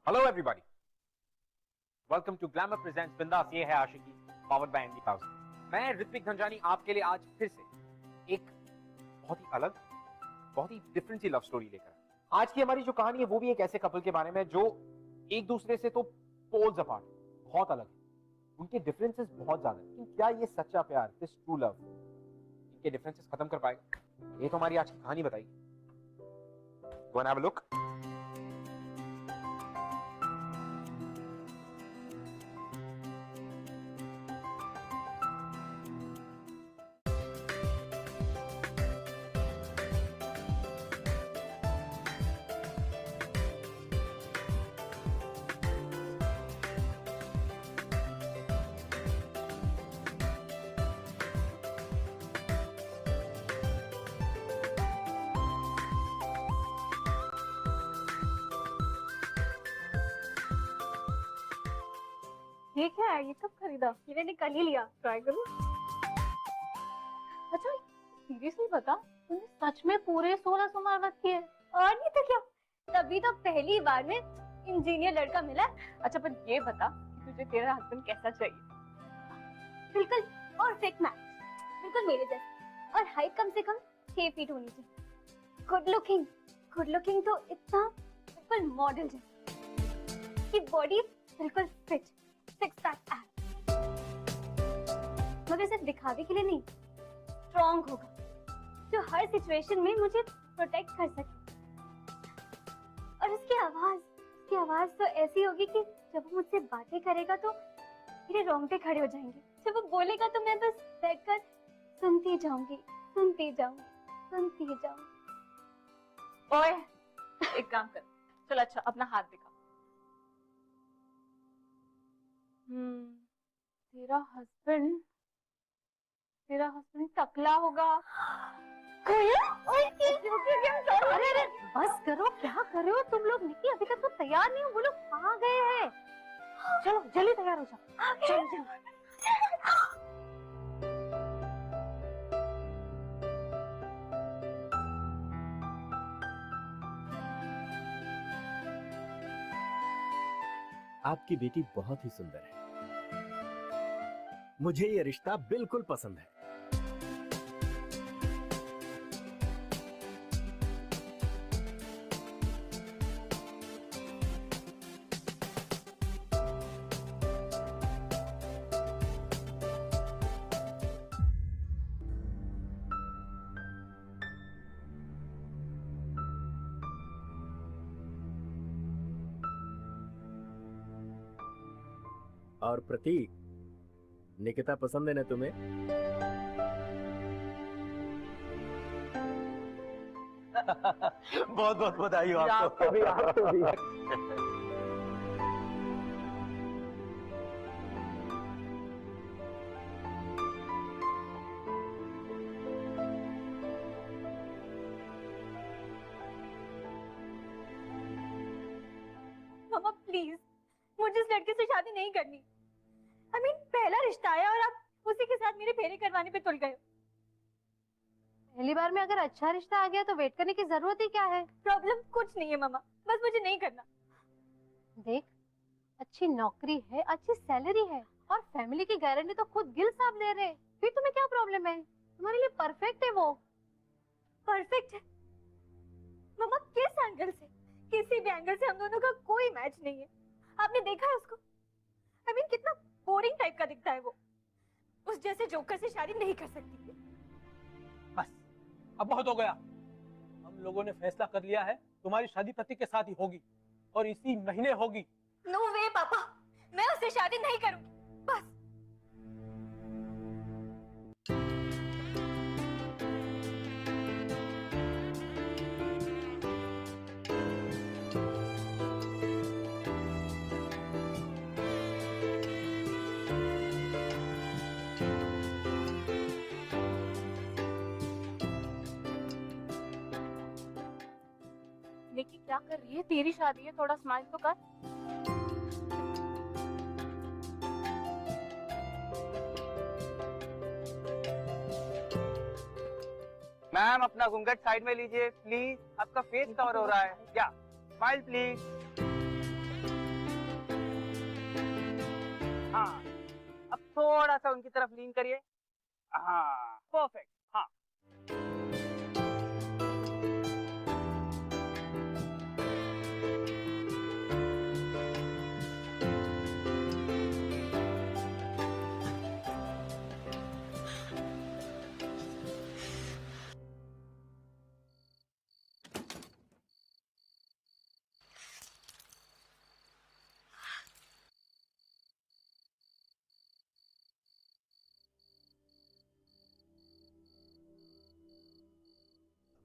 Hello everybody, welcome to glamour presents Bindass Yeh Hai Aashiqui, powered by एंडी पाउस। मैं ऋत्विक धनजानी आपके लिए आज फिर से एक बहुत ही अलग, बहुत ही डिफरेंट सी लव स्टोरी लेकर आया। आज की हमारी जो कहानी है वो भी एक ऐसे कपल के बारे में जो एक दूसरे से तो पोल्स अपार्ट, बहुत अलग है। उनके डिफरेंसेस बहुत ज्यादा है, लेकिन क्या ये सच्चा प्यार, दिस ट्रू लव, इनके डिफरेंसेस खत्म कर पाएगा? ये तो हमारी आज की कहानी बताएगी। Go and have a look. ये क्या है? ये कब खरीदा? ये मैंने कल ही लिया, ट्राई करूं? अच्छा सीरियसली बता, तूने सच में पूरे 16 सोमवार व्रत किए? और नहीं तो क्या, तभी तो पहली बार में इंजीनियर लड़का मिला। अच्छा पर ये बता कि तुझे तेरा हस्बैंड कैसा चाहिए? बिल्कुल परफेक्ट मैच, बिल्कुल मेरे जैसा, और हाइट कम से कम 6 फीट होनी चाहिए। गुड लुकिंग तो इतना बिल्कुल मॉडल जैसा, कि बॉडी बिल्कुल फिट, सिक्स पैक एब्स, मगर सिर्फ दिखावे के लिए नहीं, स्ट्रॉन्ग होगा जो हर सिचुएशन में मुझे प्रोटेक्ट कर सके। और उसकी आवाज तो ऐसी होगी कि जब वो मुझसे बातें करेगा तो मेरे रोंगटे खड़े हो जाएंगे। जब वो बोलेगा तो मैं बस बैठकर सुनती जाऊंगी। ओए एक काम कर, चल अच्छा अपना हाथ दिखा। तेरा हस्बैंड टकला होगा। अरे बस करो, क्या कर रहे हो तुम लोग? निकी अभी तक तो तैयार नहीं हो, वो लोग कहाँ गए हैं? चलो जल्दी तैयार हो जाओ, चलो। आपकी बेटी बहुत ही सुंदर है, मुझे ये रिश्ता बिल्कुल पसंद है। और प्रतीक, निकिता पसंद है ना तुम्हें? बहुत बहुत बधाई हो आपको भी, आपको भी। मामा प्लीज, मुझे इस लड़के से शादी नहीं करनी। I mean, पहला रिश्ता आया और आप उसी के साथ मेरे फेरे करवाने पे तुल गए। पहली बार में अगर अच्छा रिश्ता आ गया तो वेट करने की जरूरत ही क्या है? प्रॉब्लम कुछ नहीं है मामा, बस मुझे नहीं करना। देख, अच्छी नौकरी है, अच्छी सैलरी है, और फैमिली की गारंटी तो खुद गिल साहब ले रहे। फिर तुम्हें क्या प्रॉब्लम है? तुम्हारे लिए परफेक्ट है वो। परफेक्ट है मामा, किस एंगल से? किसी भी एंगल से हम दोनों का कोई मैच नहीं है। आपने देखा है उसको? I mean, कितना बोरिंग टाइप का दिखता है वो। उस जैसे जोकर से शादी नहीं कर सकती। बस अब बहुत हो गया, हम लोगों ने फैसला कर लिया है, तुम्हारी शादी प्रतीक के साथ ही होगी, और इसी महीने होगी। नो वे पापा, मैं उससे शादी नहीं करूंगी, बस। निकी क्या कर रही है? तेरी शादी है, थोड़ा स्माइल तो कर। मैम अपना घूंघट साइड में लीजिए प्लीज, आपका फेस कवर हो रहा है क्या? Smile please. हाँ, अब थोड़ा सा उनकी तरफ लीन करिए। हाँ, परफेक्ट। हाँ,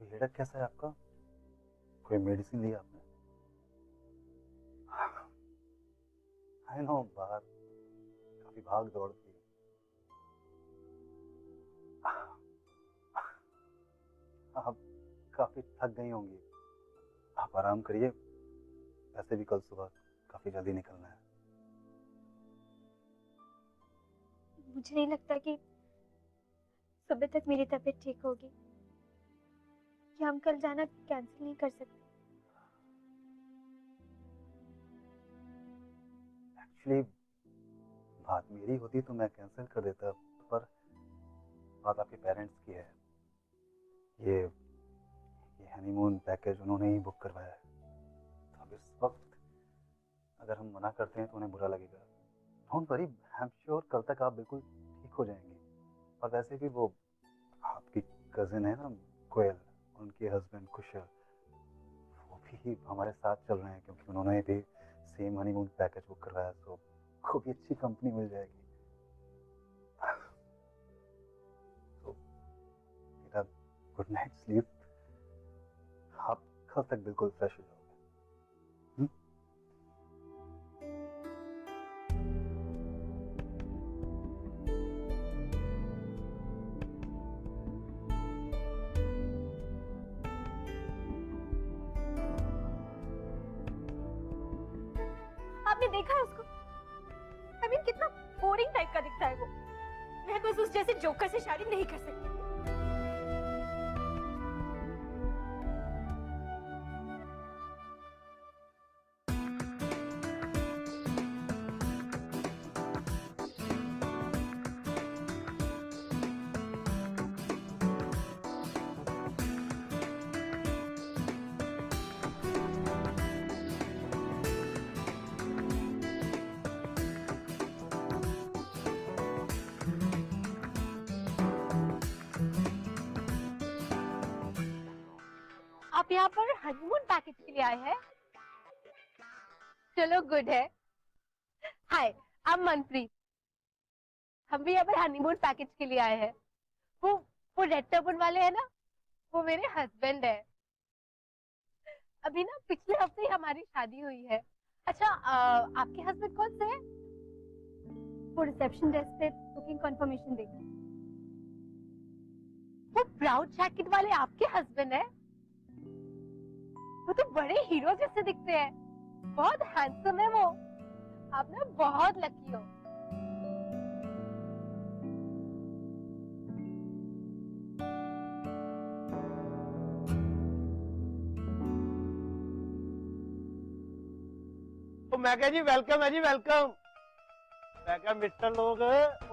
अभी हेडेक कैसा है आपका? कोई मेडिसिन ली आपने? आई नो, बाहर काफी भाग दौड़ थी। आप काफी थक गई होंगी, आप आराम करिए। वैसे भी कल सुबह काफी जल्दी निकलना है। मुझे नहीं लगता कि सुबह तक मेरी तबीयत ठीक होगी। क्या हम कल जाना कैंसिल नहीं कर सकते? एक्चुअली बात मेरी होती तो मैं कैंसिल कर देता, पर बात आपके पेरेंट्स की है। ये हनीमून पैकेज उन्होंने ही बुक करवाया है, तो अब इस वक्त अगर हम मना करते हैं तो उन्हें बुरा लगेगा। Don't worry, I am sure कल तक आप बिल्कुल ठीक हो जाएंगे। और वैसे भी वो आपकी कजिन है ना कोयल, उनके हस्बैंड कुशल, वो भी हमारे साथ चल रहे हैं क्योंकि उन्होंने भी सेम हनीमून पैकेज बुक करवाया, तो को भी अच्छी कंपनी मिल जाएगी। तो बेटा गुड नाइट स्लीप, आप कल तक बिल्कुल फ्रेश हो जाओगे। आपने देखा है उसको? I mean, कितना बोरिंग टाइप का दिखता है वो। मैं बस उस जैसे जोकर से शादी नहीं कर सकती। आप यहाँ पर हनीमून पैकेज के लिए आए हैं? चलो गुड है। हाय, आई एम मनप्रीत। हम भी यहाँ पर हनीमून पैकेज के लिए आए हैं। वो रेड टर्बन वाले हैं ना, वो मेरे हस्बैंड है। अभी ना पिछले हफ्ते ही हमारी शादी हुई है। अच्छा, आपके हस्बैंड कौन से हैं? वो रिसेप्शन डेस्क पे बुकिंग कंफर्मेशन देंगे। वो ब्राउन जैकेट वाले आपके हस्बैंड है? वो तो बड़े हीरो जैसे दिखते हैं, बहुत हैंडसम है वो। आप ना बहुत लकी हो। तो मैं कह जी वेलकम है जी, वेलकम। मैं कह मिस्टर लोग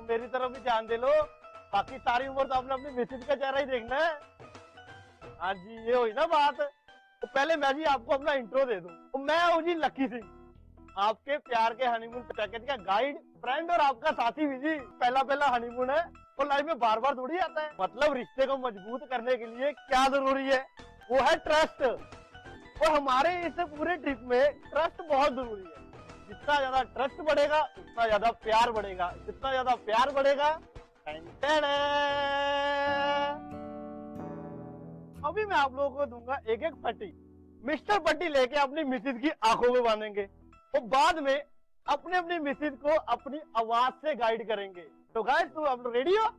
मेरी तरफ भी ध्यान दे लो, बाकी सारी उम्र तो आपने अपनी मिसेज का चेहरा ही देखना है। हाँ जी, ये हुई ना बात। तो पहले मैं जी आपको अपना इंट्रो दे दूं। तो मैं हूँ जी लकी सिंह, आपके प्यार के हनीमून पैकेज का गाइड, फ्रेंड और आपका साथी भी जी। पहला हनीमून है और लाइफ में बार बार थोड़ी आता है। मतलब रिश्ते को मजबूत करने के लिए क्या जरूरी है, वो है ट्रस्ट। और हमारे इस पूरे ट्रिप में ट्रस्ट बहुत जरूरी है। जितना ज्यादा ट्रस्ट बढ़ेगा उतना ज्यादा प्यार बढ़ेगा, जितना ज्यादा प्यार बढ़ेगा। अभी मैं आप लोगों को दूंगा एक एक पट्टी। मिस्टर पट्टी लेके अपनी मिसेज की आंखों में बांधेंगे और बाद में अपने अपनी मिसेज को अपनी आवाज से गाइड करेंगे। तो गाइस, तुम आप लोग रेडी हो?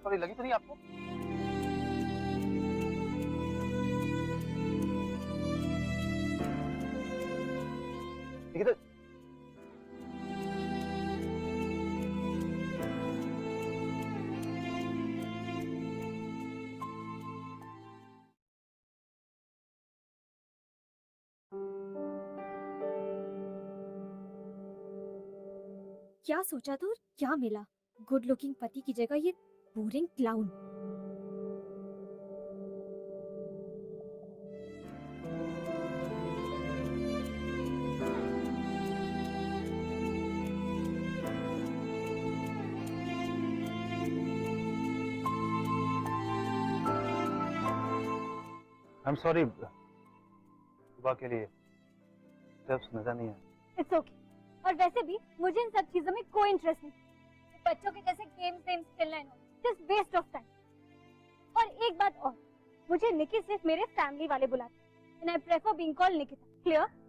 थोड़ी लगी तो नहीं आपको? क्या सोचा था और क्या मिला? गुड लुकिंग पति की जगह ये boring clown. I am sorry, सुबह के लिए स्टेप्स नजर नहीं आए। It's okay. और वैसे भी मुझे इन सब चीजों में कोई इंटरेस्ट नहीं। बच्चों के जैसे गेम्स खेलना है, जस्ट वेस्ट ऑफ टाइम। और एक बात और, मुझे निकी सिर्फ मेरे फैमिली वाले बुलाते हैं, and I prefer being called Nikita. Clear?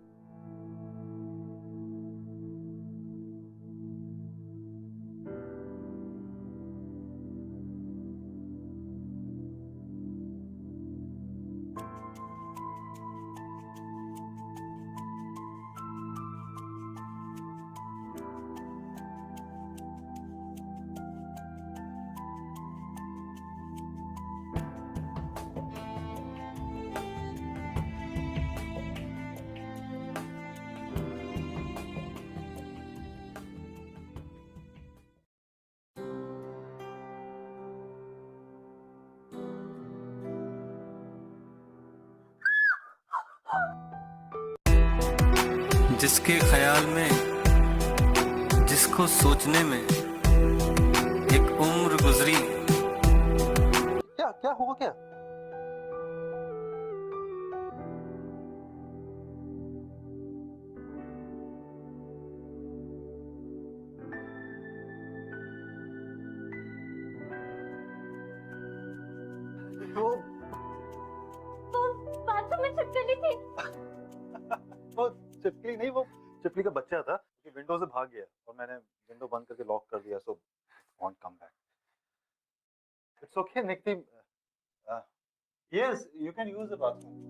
जिसके ख्याल में, जिसको सोचने में एक उम्र गुजरी। क्या क्या हुआ क्या? वो बाथरूम में छिपकली थी। वो चिपकली नहीं, वो चिपकली का बच्चा था कि विंडो से भाग गया और मैंने विंडो बंद करके लॉक कर दिया, so won't come back. It's okay Nikki, yes you can use the bathroom.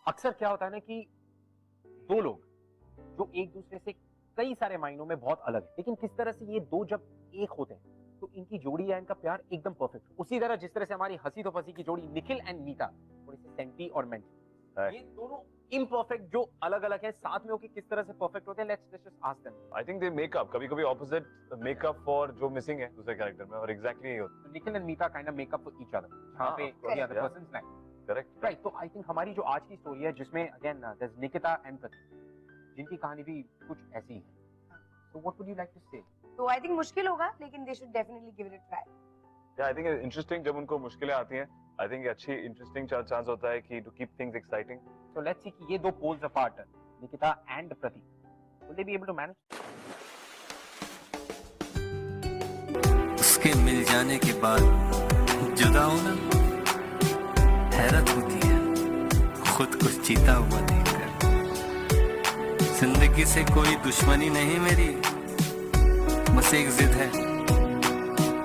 अक्सर क्या होता है ना कि दो लोग जो एक दूसरे से कई सारे मायनों में बहुत अलग है, लेकिन किस तरह से ये दो जब एक होते हैं तो इनकी जोड़ी या इनका प्यार एकदम परफेक्ट। उसी तरह जिस तरह से हमारी हंसी तो फंसी की जोड़ी निखिल एंड नीता थोड़ी सी सेंटी और मेंटी, ये दोनों इम्परफेक्ट जो अलग अलग है साथ में होके किस तरह से परफेक्ट होते हैं। Let's just ask them. I think they make up, कभी कभी ऑपोजिट मेकअप फॉर जो मिसिंग है दूसरे कैरेक्टर में, और एग्जैक्टली यही होता है। Nikhil and Nita kind of make up for each other, जहां पे the other persons like. Correct, right. तो आई थिंक हमारी जो आज की स्टोरी है जिसमें again there is Nikita and Prateek, जिनकी कहानी भी कुछ ऐसी है। So what would you like to say? तो आई थिंक मुश्किल होगा, लेकिन they should definitely give it a try. या आई थिंक इंटरेस्टिंग जब उनको मुश्किलें आती हैं, आई थिंक अच्छी इंटरेस्टिंग चांस होता है कि to keep things exciting. So let's see कि ये दो poles apart, Nikita and Prateek, will they be able to manage? उसके मिल जाने के बाद जुदा होना हैरत होती है, खुद कुछ जीता हुआ देखकर। जिंदगी से कोई दुश्मनी नहीं मेरी, बस एक जिद है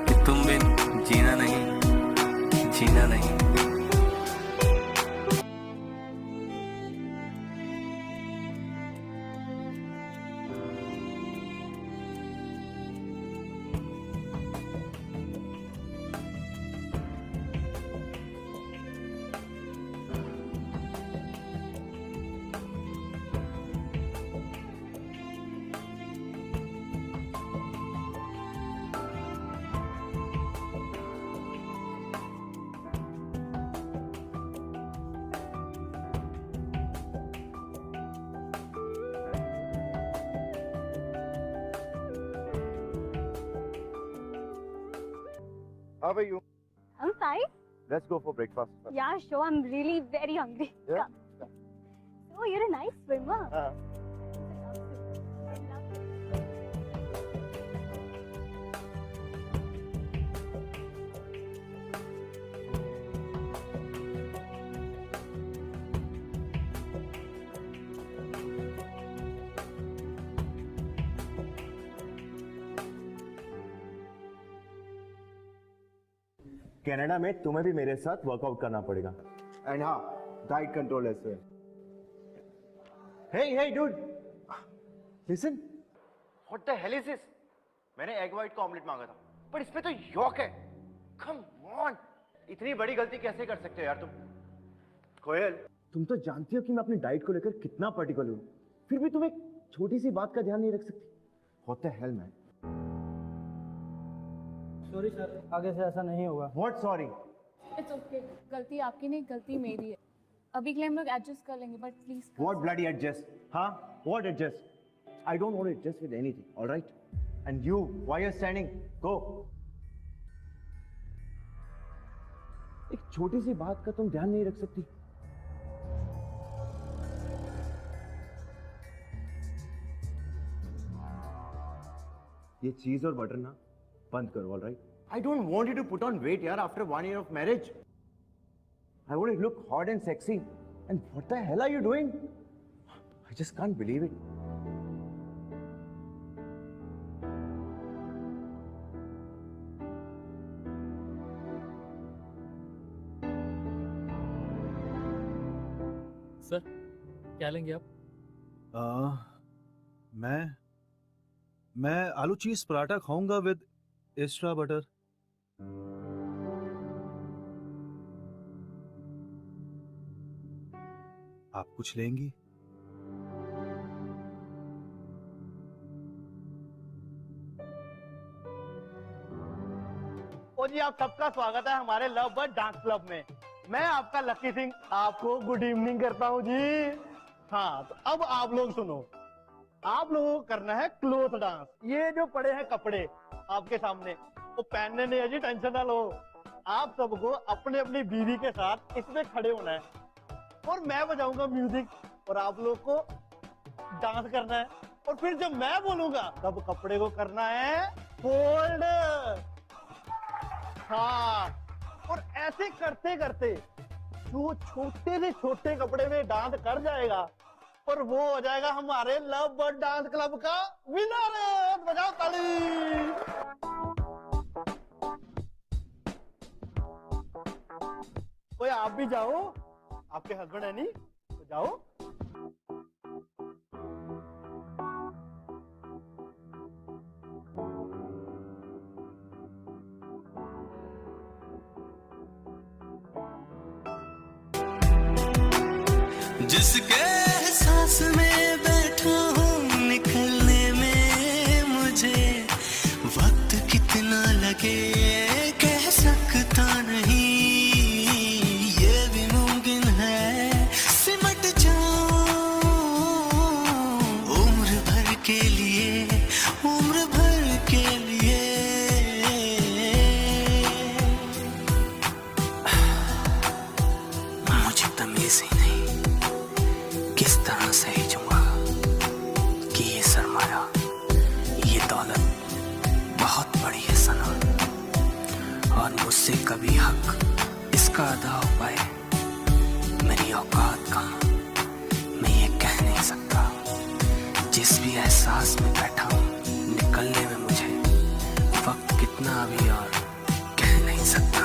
कि तुम बिन जीना नहीं, जीना नहीं। How are you? I'm fine. Let's go for breakfast. Yeah, sure. I'm really very hungry. Yeah? Come. So you're a nice swimmer. Canada में तुम्हें भी मेरे साथ वर्कआउट करना पड़ेगा। एंड हाँ, diet control as well. Hey dude, listen. What the hell is this? मैंने egg white का ऑमलेट मांगा था, पर इसमें तो यॉक है। कम ऑन, इतनी बड़ी गलती कैसे कर सकते हो यार तुम? कोयल, तुम तो जानती हो कि मैं अपनी डाइट को लेकर कितना पर्टिकुलर हूँ, फिर भी तुम एक छोटी सी बात का ध्यान नहीं रख सकती। What the hello man? Sorry sir, आगे से ऐसा नहीं होगा। What sorry? इट्स ओके, गलती आपकी नहीं, गलती मेरी है। अभी के लिए हम लोग एडजस्ट कर लेंगे, but please. What bloody adjust? हाँ, what adjust? I don't want to adjust with anything, all right? And you, why you're standing? Go. एक छोटी सी बात का तुम ध्यान नहीं रख सकती। ये चीज और बटर ना बंद करो, all right? I don't want you to put on weight, यार, after 1 year of marriage. I want you to look hot and sexy. And what the hell are you doing? I just can't believe it. Sir, क्या लेंगे आप? मैं आलू चीज पराठा खाऊंगा with extra butter. आप कुछ लेंगी? ओ जी, आप सबका स्वागत है हमारे लव बर्ड डांस क्लब में। मैं आपका लकी सिंह आपको गुड इवनिंग करता हूँ जी। हाँ, तो अब आप लोग सुनो, आप लोगों को करना है क्लोथ डांस। ये जो पड़े हैं कपड़े आपके सामने, वो पहनने नहीं है जी, टेंशन ना लो। आप सबको अपने अपनी बीवी के साथ इसमें खड़े होना है और मैं बजाऊंगा म्यूजिक और आप लोग को डांस करना है। और फिर जब मैं बोलूंगा तब कपड़े को करना है फोल्ड। हाँ, और ऐसे करते करते जो छोटे से छोटे कपड़े में डांस कर जाएगा और वो हो जाएगा हमारे लव बर्ड डांस क्लब का विनर। बजाओ ताली। कोई आप भी जाओ, आपके हस्बैंड है नहीं तो जाओ। जिसके सांस में बैठा हूँ निकलने में मुझे वक्त कितना लगे कह सकता नहीं, ये भी मुमकिन है सिमट जाऊं उम्र भर के लिए, उम्र भर के लिए। मुझे तमीज ही नहीं किस तरह से हिजूंगा कि ये सरमाया, ये दौलत बहुत बड़ी है सना, और मुझसे कभी हक इसका अदा हो पाए। मेरी औकात कहाँ, मैं ये कह नहीं सकता। जिस भी एहसास में बैठा हूँ निकलने में मुझे वक्त कितना अभी और कह नहीं सकता।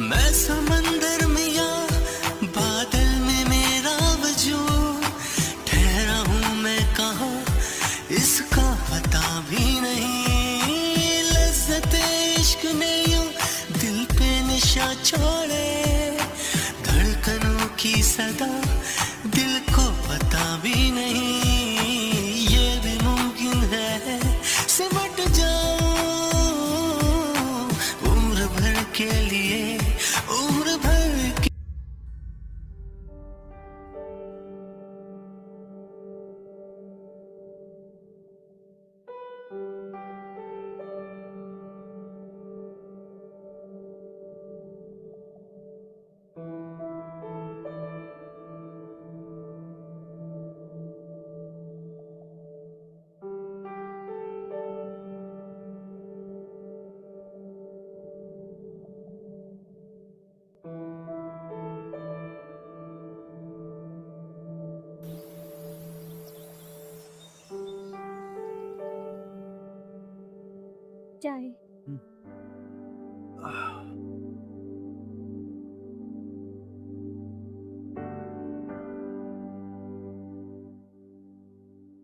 मैं समंदर में या बादल में मेरा वजूद, ठहरा हूँ मैं कहाँ इसका पता भी नहीं। लज़्ज़त-ए इश्क ने यूं दिल पे निशा छोड़े, धड़कनों की सदा दिल को पता भी नहीं, ये भी मुमकिन है सिमट जाऊं उम्र भर के लिए, उम्र भर के। चाय।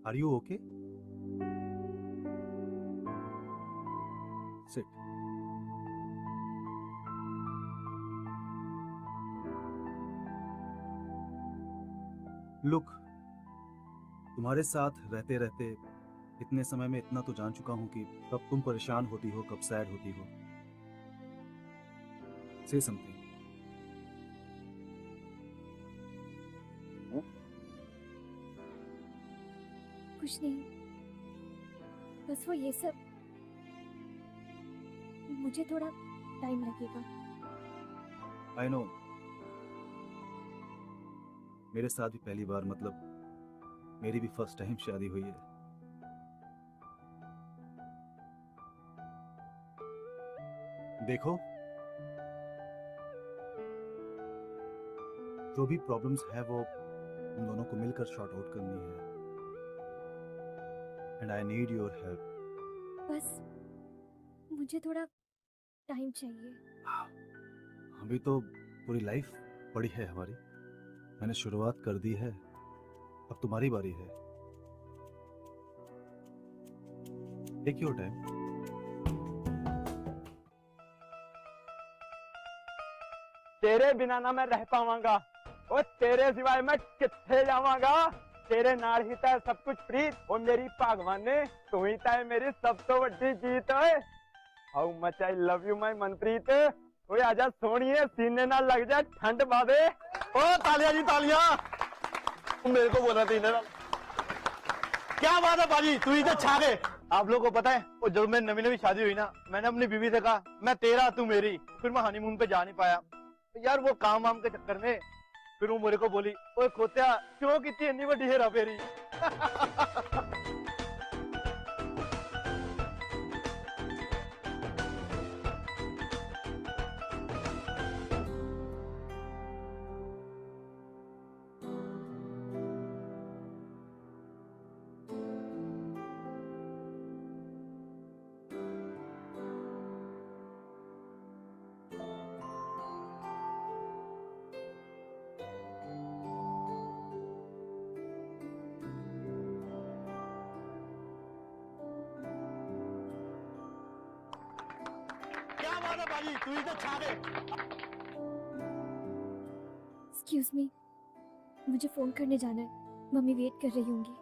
Are you okay? Sit. Look, तुम्हारे साथ रहते रहते इतने समय में इतना तो जान चुका हूं कि कब तुम परेशान होती हो, कब सैड होती हो। Say something. कुछ नहीं, बस वो ये सब, मुझे थोड़ा टाइम लगेगा। I know. मेरे साथ भी पहली बार, मतलब मेरी भी फर्स्ट टाइम शादी हुई है। देखो, जो भी प्रॉब्लम्स है वो हम दोनों को मिलकर शॉर्ट आउट करनी है। And I need your help. बस मुझे थोड़ा टाइम चाहिए। अभी तो पूरी लाइफ पड़ी है हमारी। मैंने शुरुआत कर दी है, अब तुम्हारी बारी है। Take your time. तेरे बिना ना मैं रह पावांगा, और तेरे सिवाय मैं किथे जावांगा। तेरे नाल ही तो सब कुछ प्रीत, और मेरी भगवान ने तू ही तो मेरी सब तो वड्डी जीत है। How much I love you my Manpreet. ओए आजा सोनिए, सीने ना लग जा ठंड बादे। ओ तालियां जी तालियां। मेरे को बोला था इन्हें। क्या बात है बाजी, तू ही तो छा गए। आप लोगों को पता है, वो जब मैं नवी नवी शादी हुई ना, मैंने अपनी बीवी से कहा मैं तेरा तू मेरी। फिर मैं हनीमून पे जा नहीं पाया यार, वो काम वाम के चक्कर में। फिर वो मेरे को बोली, ओए खोत्या क्यों कितनी इतनी बड़ी हेरा फेरी। तू ही तो छा गए। एक्सक्यूज मी, मुझे फोन करने जाना है, मम्मी वेट कर रही होंगी।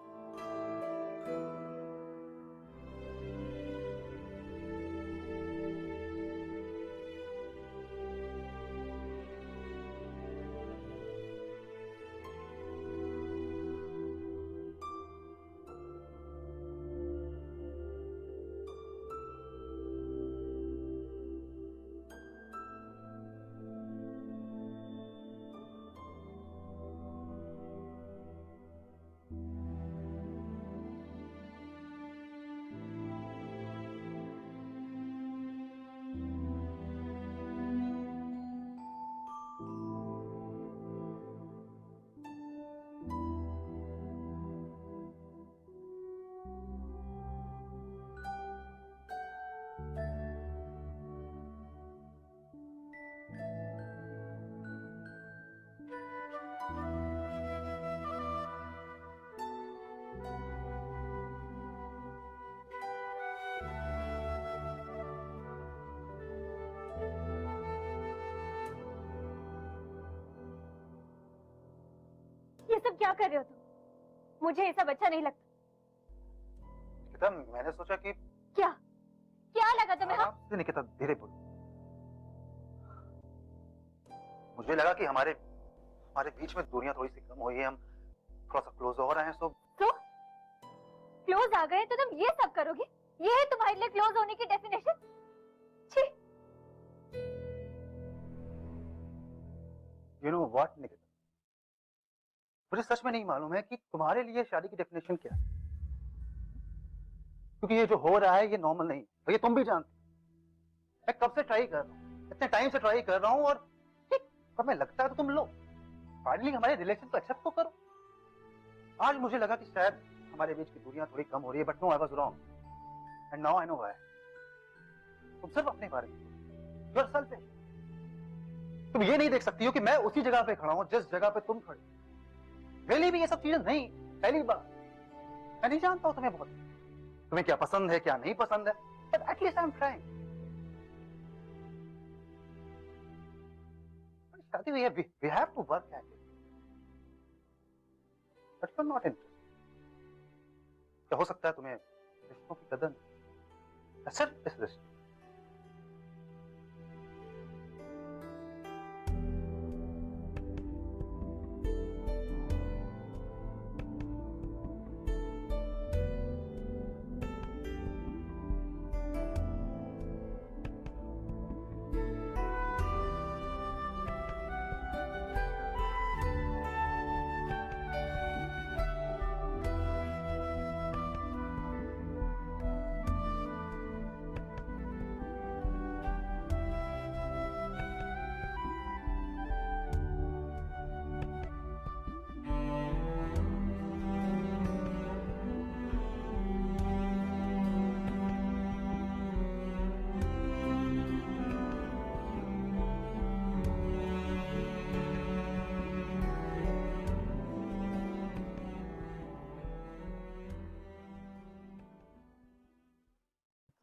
ये सब क्या कर रहे हो तुम? मुझे ये सब अच्छा नहीं लगता। निकिता, मैंने सोचा कि क्या क्या लगा तुम्हें? हाँ? निकिता धीरे बोल। मुझे लगा कि हमारे बीच में दूरियां थोड़ी सी कम हुई है, हम थोड़ा सा क्लोज हो रहे हैं। तो क्लोज आ गए तो तुम ये सब करोगे? ये है तुम्हारे लिए क्लोज होने की डेफिनेशन? छी। You know what, निकिता, मुझे सच में नहीं मालूम है कि तुम्हारे लिए शादी की डेफिनेशन क्या है, क्योंकि ये जो हो रहा है ये नॉर्मल नहीं है, ये तुम भी जानते। मैं कब से ट्राई कर रहा हूँ, इतने टाइम से ट्राई कर रहा हूँ, और कब मैं लगता है तो तुम लो फाइनली हमारे रिलेशन को एक्सेप्ट तो करो। आज मुझे लगा कि शायद हमारे बीच की दूरियां थोड़ी कम हो रही है, but no, I was wrong and now I know why. तुम सिर्फ अपने बारे में, योरसेल्फ पे। तुम ये नहीं देख सकती हो कि मैं उसी जगह पे खड़ा हूं जिस जगह पे तुम खड़े। रियली भी ये सब चीजें नहीं, पहली बार। मैं नहीं जानता हूँ तुम्हें बहुत, तुम्हें क्या पसंद है क्या नहीं पसंद है, but at least I am trying. शादी we have to work at it, but you are not interested. क्या हो सकता है तुम्हें रिश्तों की कदर नहीं, सिर्फ इस रिश्ते।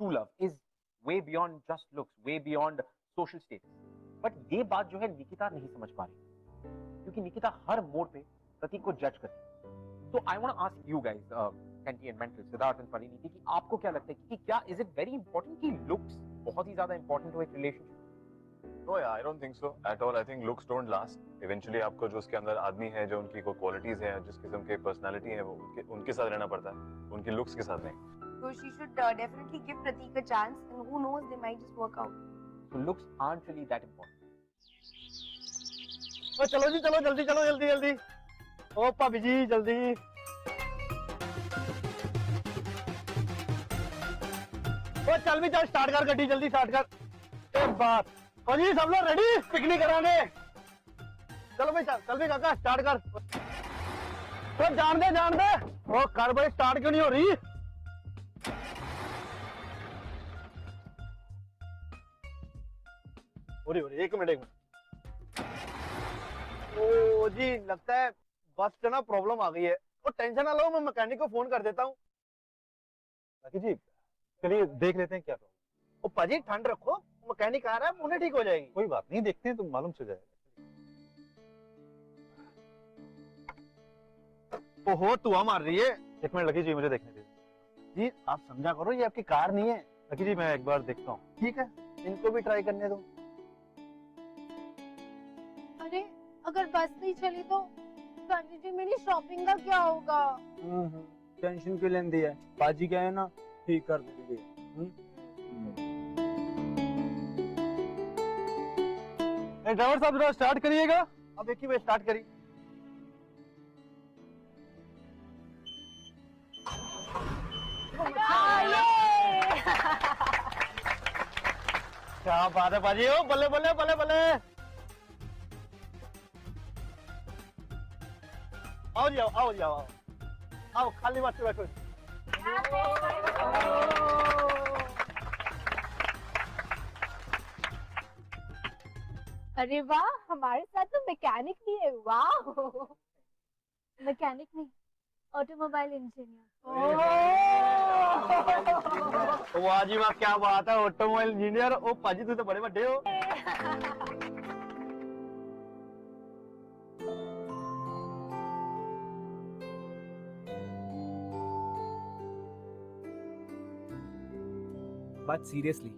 True love is way beyond just looks, way beyond social status. But ये बात जो है निकिता नहीं समझ पा रही, क्योंकि निकिता हर मोड़ पे प्रतीक को जज करती है। So I want to ask you guys, Kanti and Mental, Siddharth and Pariniti, कि आपको क्या लगता है कि क्या is it very important कि looks बहुत ही ज़्यादा important हो एक relationship? No, yeah, I don't think so at all. I think looks don't last. Eventually आपको जो उसके अंदर आदमी है, जो उनकी कोई qualities है, जिस किस्म के personality है, वो उनके साथ रहना पड़ता है, उनकी looks के साथ नहीं। So she should definitely give Pratik a chance, and who knows, they might just work out. So looks aren't really that important. ओ चलो जी चलो, जल्दी चलो, जल्दी जल्दी। ओ भाभी जी जल्दी। ओ चल भी चल, स्टार्ट कर गड्डी, जल्दी स्टार्ट कर। एक बात, ओ जी सब लोग रेडी पिकनिक कराने? चलो भाई चल भी काका, स्टार्ट कर। तो जान दे। ओ कर भाई, स्टार्ट क्यों नहीं हो रही? एक मिनट। ओ जी लगता है बस से ना प्रॉब्लम आ गई है। ओ टेंशन ना लो, मैं मैकेनिक को फोन कर देता हूँ। जी चलिए देख लेते हैं क्या प्रॉब्लम। ओ पाजी ठंड रखो, मैकेनिक आ रहा है, उन्हें ठीक हो जाएगी। कोई बात नहीं, देखते हैं तो मालूम चल जाएगा। ओहो धुआं मार रही है। एक मिनट लकी जी, मुझे देखने दीजिए। जी आप समझा करो, ये आपकी कार नहीं है। लकी जी मैं एक बार देखता हूँ। ठीक है, इनको भी ट्राई करने दो। अरे अगर बस नहीं चली तो काजी जी मेरी शॉपिंग का क्या होगा? टेंशन क्यों लेंदी है, बाजी क्या है ना ठीक कर देंगे। ड्राइवर साहब जरा स्टार्ट करिएगा। अब एक ही बार स्टार्ट करिए। क्या बात है बाजी, ओ बल्ले बल्ले बल्ले बल्ले। आओ जी आओ, खाली बात से बैठो। अरे वाह, हमारे साथ तो मैकेनिक भी है। वाह, मैकेनिक नहीं, ऑटोमोबाइल इंजीनियर। वाह जी वाह, क्या बात है, ऑटोमोबाइल इंजीनियर। ओ पाजी तू तो बड़े बड़े हो। बात सीरियसली,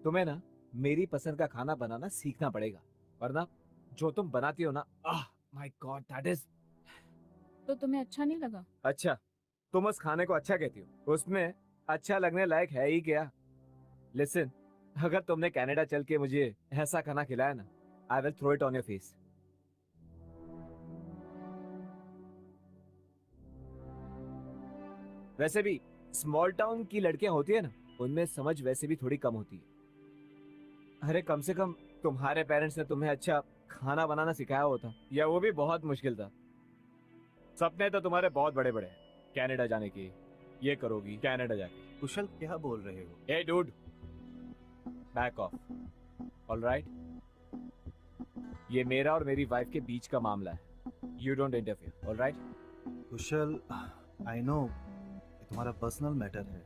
तुम्हें ना मेरी पसंद का खाना बनाना सीखना पड़ेगा, वरना जो तुम बनाती हो ना, माय गॉड दैट इज। तो तुम्हें अच्छा नहीं लगा? अच्छा, तुम उस खाने को अच्छा कहती हो, उसमें अच्छा लगने लायक है ही क्या? लिसन, अगर तुमने कनाडा चल के मुझे ऐसा खाना खिलाया ना, I will throw it on your face. वैसे भी स्मॉल टाउन की लड़कियां होती है ना, उनमें समझ वैसे भी थोड़ी कम होती है। अरे कम से कम तुम्हारे पेरेंट्स ने तुम्हें अच्छा खाना बनाना सिखाया होता, या वो भी बहुत मुश्किल था। सपने तो तुम्हारे बहुत बड़े बड़े हैं, कनाडा जाने के। ये करोगी कनाडा जाके। कुशल क्या बोल रहे हो? Hey dude, back off, alright? ये मेरा और मेरी वाइफ के बीच का मामला है, you don't interfere, alright? Kusal, I know ये तुम्हारा पर्सनल मैटर है।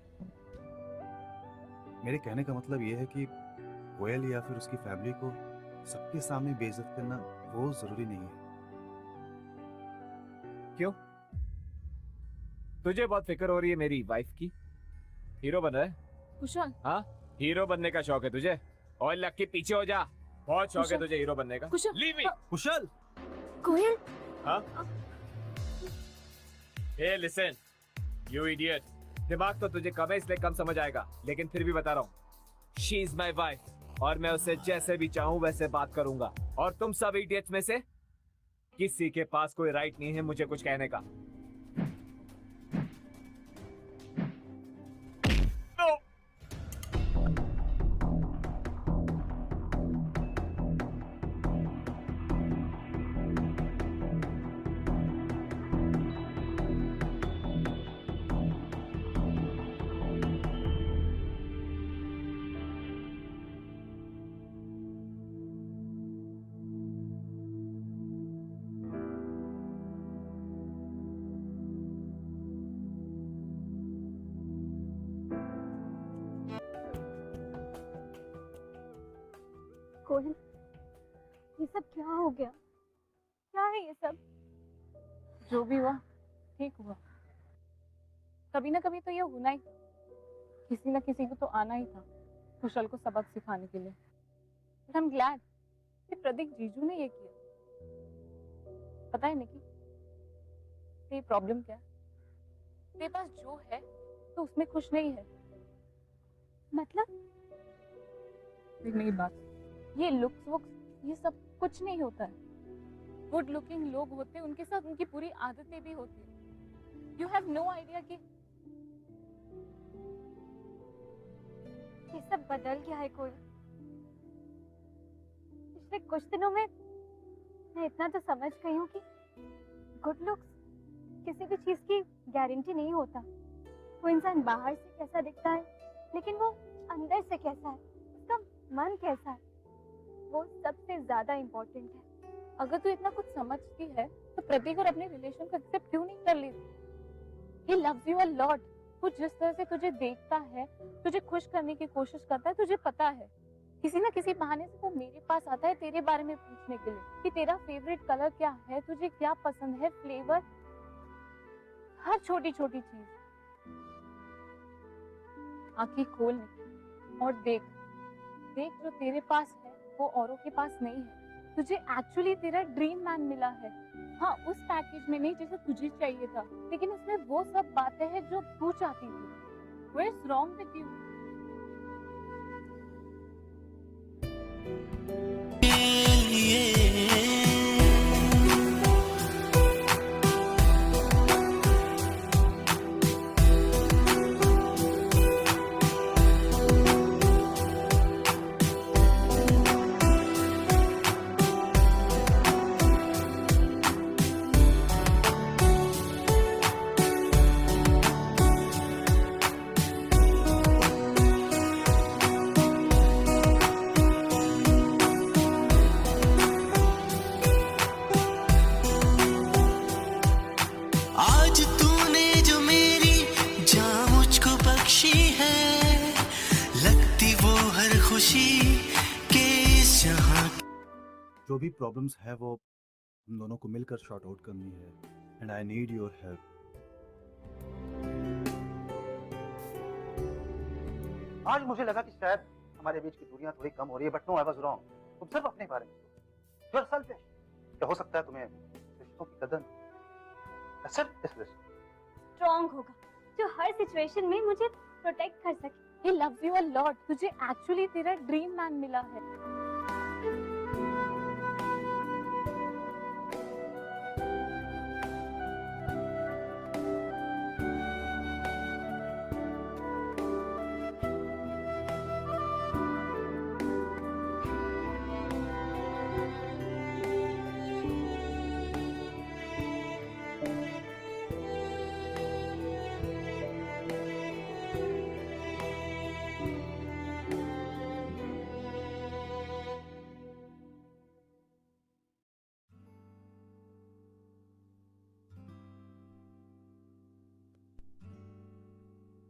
मेरे कहने का मतलब ये है कि कोयल या फिर उसकी फैमिली को सबके सामने बेइज्जत करना वो जरूरी नहीं है। क्यों? तुझे बहुत फिक्र हो रही है मेरी वाइफ की? हीरो बन रहा है? कुशल, हाँ, हीरो बनने का शौक है तुझे? और लग के पीछे हो जा, बहुत शौक है कुशल, तुझे हीरो बनने का। कुशल, लीव मी। कुशल, कोयल, हाँ? Hey, listen, you idiot. दिमाग तो तुझे कम है इसलिए कम समझ आएगा, लेकिन फिर भी बता रहा हूँ, she is my wife और मैं उससे जैसे भी चाहूँ वैसे बात करूंगा। और तुम सब इडियट्स में से किसी के पास कोई राइट नहीं है मुझे कुछ कहने का। कोयल, ये सब क्या हो गया? क्या है ये सब? जो भी हुआ ठीक हुआ। कभी ना कभी तो ये होना ही था। किसी ना किसी को तो आना ही था कुशल को सबक सिखाने के लिए। बट आई एम ग्लैड कि प्रदीप जीजू ने ये किया। पता है निकी, तेरी प्रॉब्लम क्या है? तेरे पास जो है तो उसमें खुश नहीं है। मतलब? देख मेरी बात, ये लुक्स वुक्स ये सब कुछ नहीं होता है। गुड लुकिंग लोग होते हैं, उनके साथ उनकी पूरी आदतें भी होती है। यू हैव नो आइडिया कि ये सब बदल गया है कोयल। पिछले कुछ दिनों में मैं इतना तो समझ गई हूँ कि गुड लुक्स किसी भी चीज की गारंटी नहीं होता। वो इंसान बाहर से कैसा दिखता है, लेकिन वो अंदर से कैसा है, उसका मन कैसा है, वो सबसे ज्यादा इम्पोर्टेंट है। अगर तू इतना कुछ समझती है तो प्रतीक और अपने रिलेशन को एक्सेप्ट क्यों नहीं कर लेती? He loves you a lot। वो जिस तरह से तुझे देखता है, तुझे खुश करने की कोशिश करता है, तुझे पता है किसी ना किसी बहाने से वो मेरे पास आता है तेरे बारे में पूछने के लिए कि तेरा फेवरेट कलर क्या है, तुझे क्या पसंद है, फ्लेवर, हर छोटी छोटी चीज। आंखें खोल और देख देख, जो तेरे पास है वो औरों के पास नहीं है। तुझे एक्चुअली तेरा ड्रीम मैन मिला है। हाँ, उस पैकेज में नहीं जैसे तुझे चाहिए था, लेकिन उसमें वो सब बातें हैं जो तू चाहती थी। What's wrong with you? जो भी प्रॉब्लम्स है वो हम दोनों को मिलकर शॉर्ट आउट करनी है and I need your help. आज मुझे लगा कि शायद हमारे बीच की दूरियां थोड़ी कम हो रही है, but no, I was wrong. तुम सिर्फ अपने बारे में सोचो। You are selfish. क्या हो सकता है तुम्हें रिश्तों की कदर नहीं? सिर्फ इस रिश्ते स्ट्रॉन्ग होगा जो हर सिचुएशन में मुझे प्रोटेक्ट कर सके। He loves you a lot। तुझे एक्चुअली तेरा ड्रीम मैन मिला है।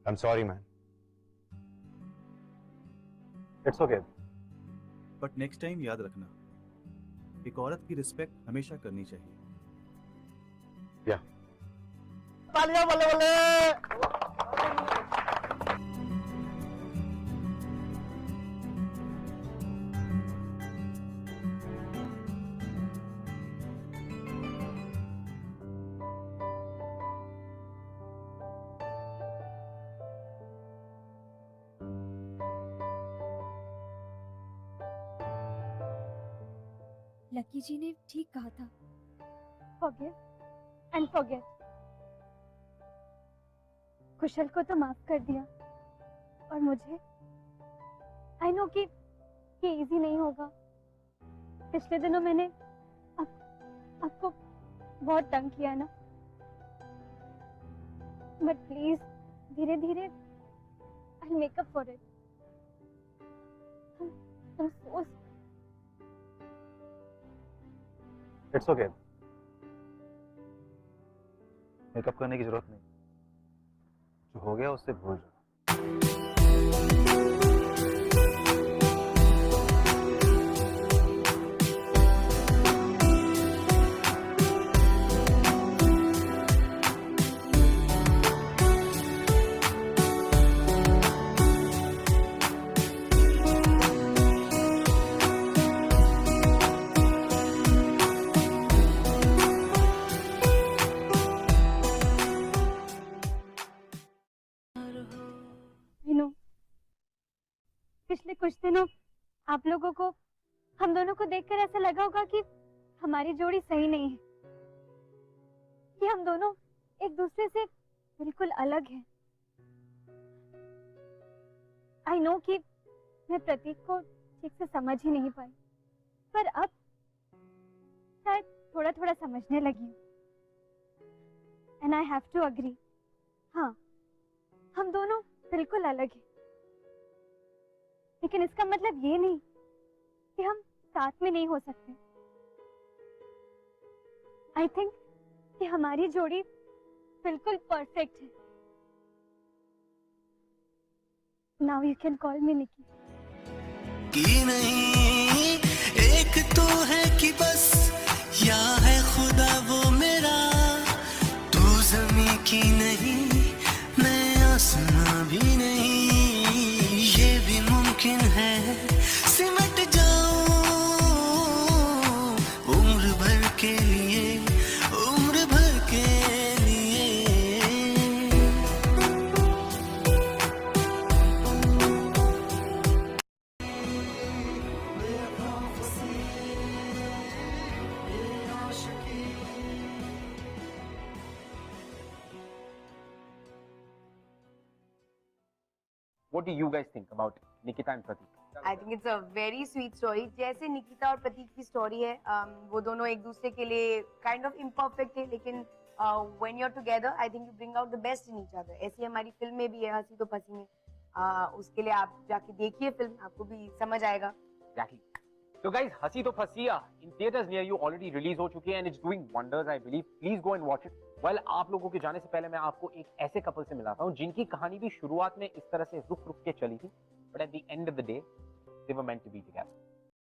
I'm sorry, man. It's okay. But next time याद रखना, एक औरत की रिस्पेक्ट हमेशा करनी चाहिए। तालियां बल्ले बल्ले। लकी जी ने ठीक कहा था। Forgive and forget. कुशल को तो माफ कर दिया और मुझे आई नो कि ये इजी नहीं होगा। पिछले दिनों मैंने आपको बहुत तंग किया ना, बट प्लीज धीरे धीरे I make up for it. It's okay, makeup करने की जरूरत नहीं, जो हो गया उससे भूल जाओ। पिछले कुछ दिनों आप लोगों को हम दोनों को देखकर ऐसा लगा होगा कि हमारी जोड़ी सही नहीं है, कि हम दोनों एक दूसरे से बिल्कुल अलग हैं। आई नो कि मैं प्रतीक को ठीक से समझ ही नहीं पाई, पर अब शायद थोड़ा थोड़ा समझने लगी हूँ। And I have to agree, हाँ हम दोनों बिल्कुल अलग हैं, लेकिन इसका मतलब ये नहीं कि हम साथ में नहीं हो सकते। आई थिंक कि हमारी जोड़ी बिल्कुल परफेक्ट है। Now you can call me Nikki. कि नहीं एक तो है कि बस या है खुदा वो मेरा, तू ज़मीं की नहीं मैं आसमां भी नहीं, ये भी मुमकिन है सिमट जाऊं उम्र भर के लिए, उम्र भर के लिए। What do you guys think about Nikita and Pratik? I think it's a very sweet story. जैसे निकिता और प्रतीक की स्टोरी है, वो दोनों एक दूसरे के लिए kind of imperfect थे, लेकिन when you're together, I think you bring out the best in each other. ऐसी हमारी फिल्म में भी है हंसी तो फंसी में, उसके लिए आप जाके देखिए फिल्म, आपको भी समझ आएगा। Exactly. So guys, हंसी तो फंसिया in theaters near you already release हो चुकी है and it's doing wonders, I believe. Please go and watch it. Well, आप लोगों के जाने से पहले मैं आपको एक ऐसे कपल से मिलाता हूँ जिनकी कहानी भी शुरुआत में इस तरह से रुक रुक के चली थी, but at the end of the day, they were meant to be together.